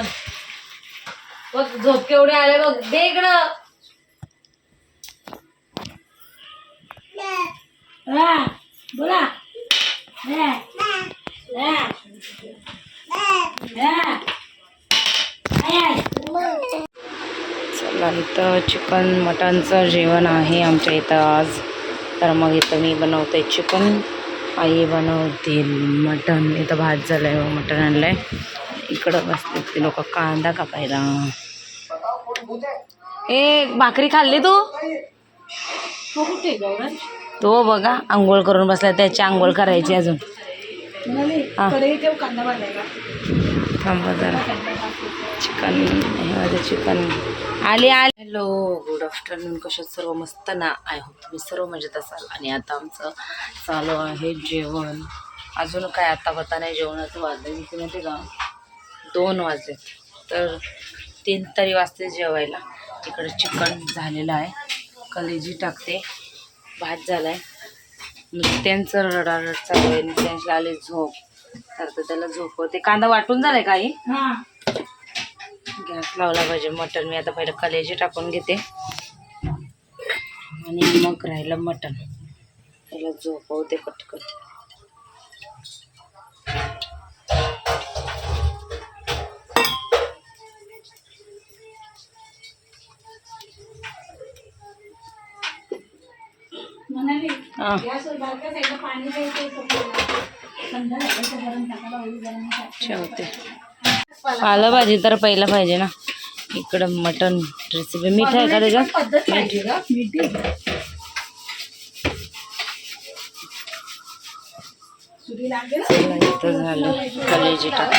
Chicken बघ, झोप केवढे आले बघ. दे इकडं. बोला. चला, इथं चिकन मटनचं जेवण आहे आमच्या इथं आज. तर मग इथं मी बनवते चिकन, आई बनवतील मटन. इथं भात झालाय, मटन आणलंय. इकडं बसते ते लोक कांदा कापायला. ए भाकरी खाल्ली तू? तो बघा आंघोळ करून बसला, त्याची आंघोळ करायची अजून. थांबा जरा. चिकन हे माझं चिकन आले. Hello, good afternoon. कशात सर्व मस्त ना? आय होप तुम्ही सर्व मजेत असाल. आणि आता आमचं चालू आहे जेवण. अजून काय आता पता नाही जेवणाचं वाजले किती माहिती का? 2 वाजलेत. तर 3 तरी वाजते जेवायला. इकडे चिकन झालेलं आहे, कलेजी टाकते. भात झालाय. त्यांचं रडारड चालू आहे. त्यांची आले झोप, तर त्याला झोपवते. कांदा वाटून झालाय काही. गॅस लावला पाहिजे. मटण मी आता पहिलं कलेजी टाकून घेते आणि मग राहिलं मटण. त्याला झोपवते पटकन. ठेवते. पालेभाजी तर पहिला पाहिजे ना. इकडं मटन रेसिपी. मीठ आहे का त्याच्यात? इथं झालं कलेजी टाका.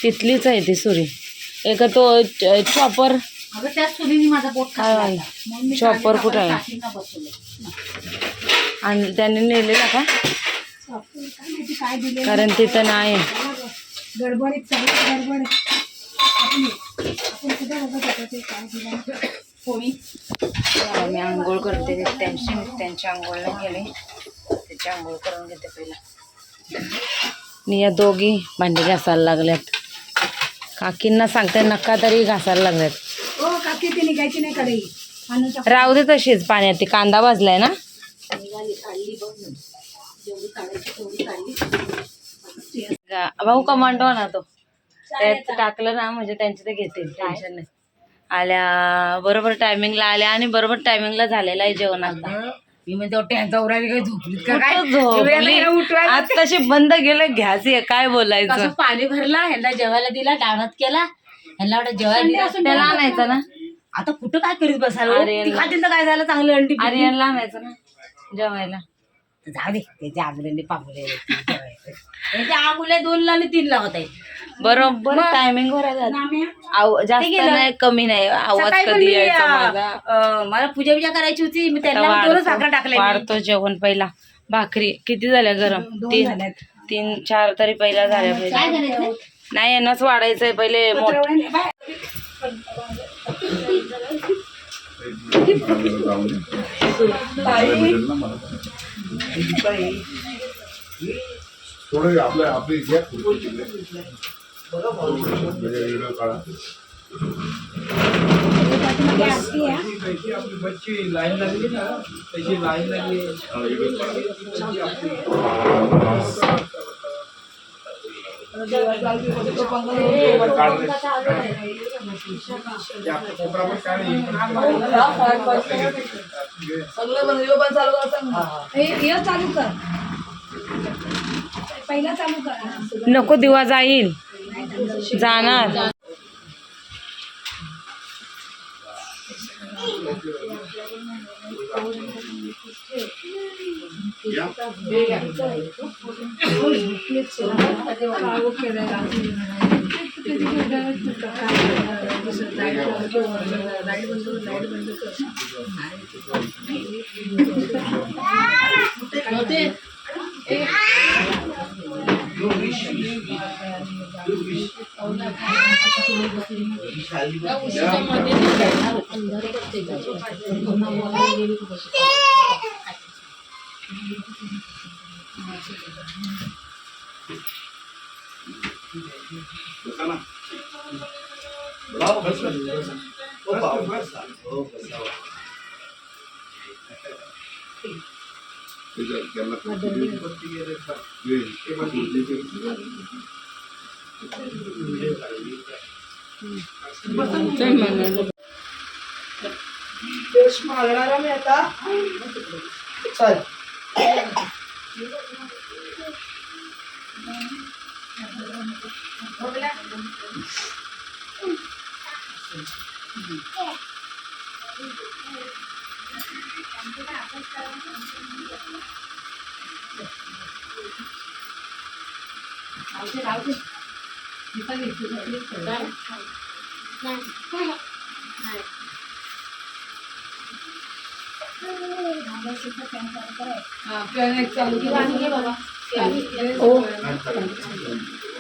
तिथलीच आहे ती सुरी. एक तो चॉपर. चॉपर कुठं आहे? आणि त्याने नेलेला का? कारण तिथं नाही. मी आंघोळ करते. त्यांची आंघोळ नाही केली, त्याची आंघोळ करून घेते पहिला. मी या दोघी भांडी घासायला लागल्यात. काकींना सांगते नका तरी घासायला लागल्यात. राहू दे तशीच पाण्यात. ती कांदा भाजलाय ना. भाऊ कमांडो ना तो, त्यात टाकलं ना म्हणजे त्यांचे ते घेतील. टेन्शन नाही. आल्या बरोबर टायमिंगला आल्या आणि बरोबर टायमिंगला झालेला आहे जेवण. आता मी म्हणते त्यांचा उरायला काही झोपलीत का काय? आज तशी बंद गेलं घ्यायची. काय बोलायचं? पाणी भरला, ह्यांना जेवायला दिला, डाणत केला. ह्यांना वाटत जेवायला दिला, त्याला आणायचं ना. आता कुठं काय करीत बसाल? खातील तर काय झालं? चांगलं अंडी आर्यनला आणायचं ना जेवायला. जाऊ दे, त्याचे आंबुले पांबुले त्याचे आंबुले 2ला आणि 3ला होत आहे. बरोबर टायमिंग वर जास्त नाही कमी नाही. आवाज कधी यायचा माझा. मला पूजा बिजा करायची होती. मी त्यांना 2च भाकऱ्या टाकल्या. वाढतो जेवण पहिला. भाकरी किती झाल्या गरम? 3-4 तरी पहिला झाल्या पाहिजे. नाही यांनाच वाढायचंय पहिले. थोडे आपले घ्या. आपली बच्ची लाईन लागली ना, त्याची लाईन लागली. नको दिवा जाईल. जाणार. मागणारा मी आता चल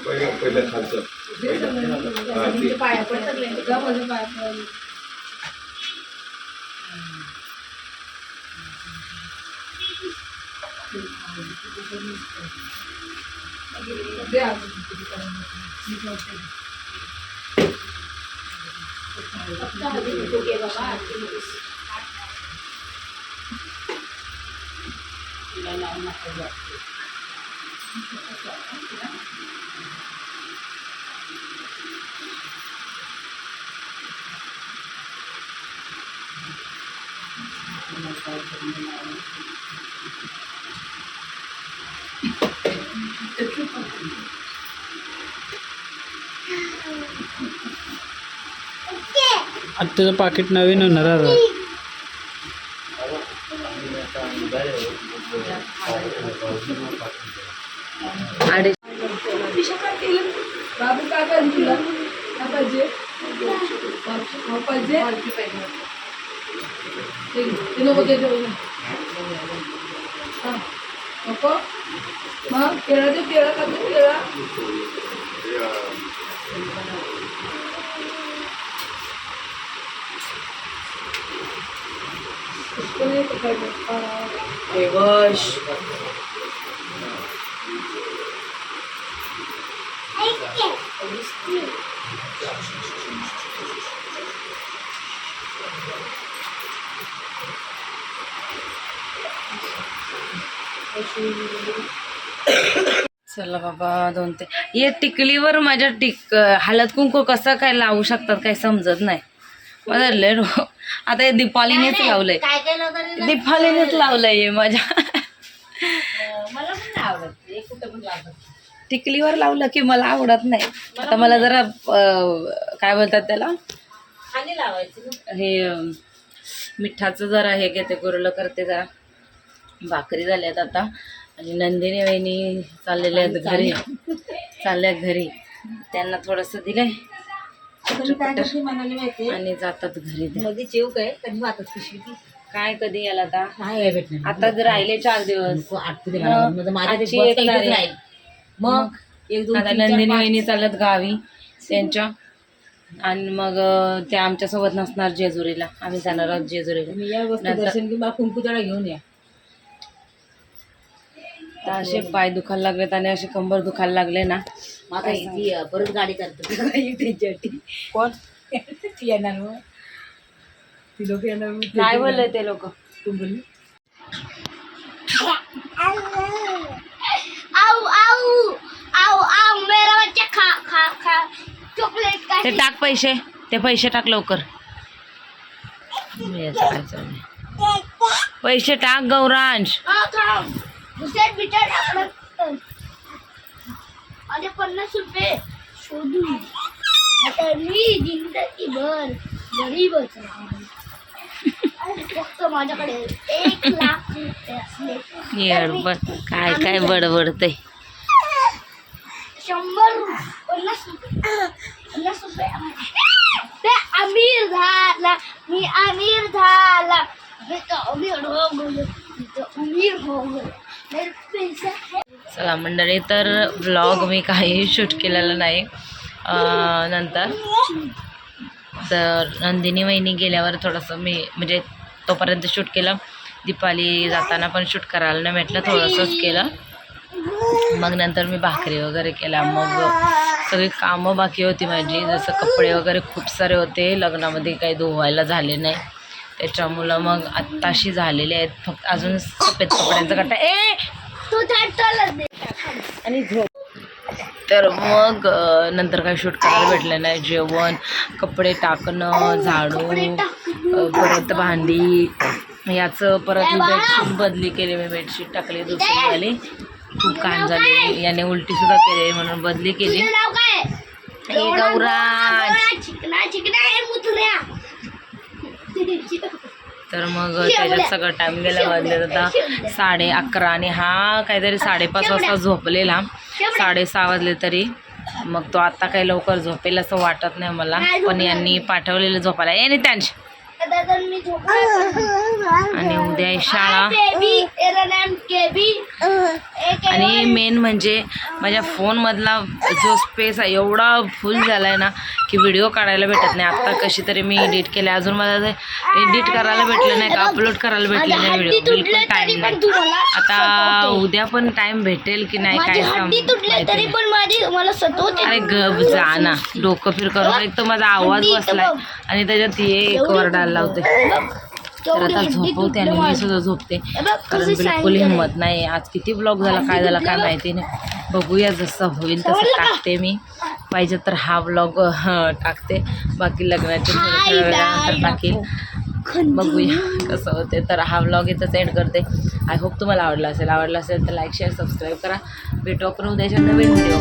पहिल्या खालचं आत्ताचं पाकिट नवीन होणार आता. बाबू काय पाहिजे तुला? काय पाहिजे? पाहिजे ते नको ते नको मग केळं दे, केळं का दे, केळं चला बाबा 2 ते ये टिकलीवर माझ्या हळद कुंकू कसं काय लावू शकतात काय समजत नाही. माझं लय आता हे दीपालीनेच लावलंय, काय काय नव्हतं दीपालीनेच लावलंय हे माझ्या. मला पण नाही आवडत, एक कुठं पण लावत. टिकलीवर लावलं की मला आवडत नाही. आता मला जरा काय बोलतात त्याला, खाली लावायचं हे मिठाचं जरा हे घेते, गुरलं करते जरा. भाकरी झाल्यात आता आणि नंदिनी वहिनी चाललेल्या आहेत घरी, चालल्यात घरी. त्यांना थोडंसं दिलंय म्हणाले माहिती आणि जातात घरी. मध्ये जेव काय कधी वाटत पिशवी ती काय कधी याला आता नाही भेटणार. आता जर राहिले 4 दिवस आजची एक तारीख. मग एक दोन आता नंदिनी वहिनी चालत गावी त्यांच्या, आणि मग त्या आमच्यासोबत नसणार जेजुरीला. आम्ही जाणार आहोत जेजुरीला. तुम्ही या वस्तू दर्शन किंवा कुंकू जरा घेऊन या. तर असे पाय दुखायला लागलेत आणि असे कंबर दुखायला लागले ना. आता ती परत गाडी करतो त्यांच्यासाठी. कोण ती येणार मग, ती लोक येणार मग. काय बोलले ते लोक? तू बोलली ते टाक पैसे, ते पैसे टाक लवकर. पैसे टाक गौरांश. माझे 50 रुपये शोधून आता मी जिंदगीभर गरीबच राहणार. फक्त माझ्याकडे 1 लाख रुपये असले काय काय बडबडतंय. 100 50 रुपये ते अमीर झाला, मी अमीर झाला, मी तो अमीर हो गयो, मी तो अमीर हो गयो, मेरे पैसे है. चला मंडळी, तर व्लॉग मी काही शूट केलेला नाही नंतर. तर नंदिनी वहिनी गेल्यावर थोडंसं मी म्हणजे तोपर्यंत शूट केलं. दीपाली जाताना पण शूट करायला नाही भेटलं, थोडंसंच केलं. मग नंतर मी भाकरी वगैरे केल्या. मग सगळी कामं बाकी होती माझी, जसं कपडे वगैरे खूप सारे होते लग्नामध्ये, काही धुवायला झाले नाही त्याच्यामुळं मग आत्ताशी झालेले आहेत. फक्त अजून सफेद कपड्यांचा कट्टा तू चालत दे. आणि झोप. तर मग नंतर काही शूट करायला भेटलं नाही. जेवण, कपडे टाकणं, झाडू, परत भांडी, याचं परत मी बेडशीट बदली केली. मी बेडशीट टाकली दुसरी वाली, खूप घाण झाली, याने उलटीसुद्धा केली म्हणून बदली केली. तुझं नाव काय? गौराज. चिकना चिकना आहे मुतऱ्या. तर मग त्याच्यात सगळं टाईम गेला. वाजले आता 11:30 आणि हा काहीतरी 5:30 वाजता झोपलेला. 6:30 वाजले तरी. मग तो आता काही लवकर झोपेल असं वाटत नाही मला, पण यांनी पाठवलेलं झोपायला एनी त्यांची. आणि उद्या आहे शाळा. आणि मेन म्हणजे माझ्या फोनमधला जो स्पेस आहे एवढा फुल झाला आहे ना की व्हिडिओ काढायला भेटत नाही. आत्ता कशी तरी मी एडिट केले, अजून मला ते एडिट करायला भेटलं नाही का अपलोड करायला भेटलं नाही व्हिडिओ, बिलकुल टाईम नाही. आता उद्या पण टाईम भेटेल की नाही काय अरे गप जा ना, डोकं फिर करून. एक तर माझा आवाज बसलाय आणि त्याच्यात हे एक वरडायला लावते. तर आता झोपवते आणि मी सुद्धा झोपते, कारण बिलकुल हिंमत नाही. आज किती ब्लॉग झाला काय झाला काय माहिती नाही. बघूया जसं होईल तसं टाकते मी. पाहिजे तर हा ब्लॉग टाकते, बाकी लग्नाचे थोड्या वेळानंतर टाकेल. बघूया कसं होते. तर हा ब्लॉग इथंच एंड करते. आय होप तुम्हाला आवडला असेल तर लाईक शेअर सबस्क्राईब करा. भेटू आपण उद्याच्या नवीन व्हिडिओ.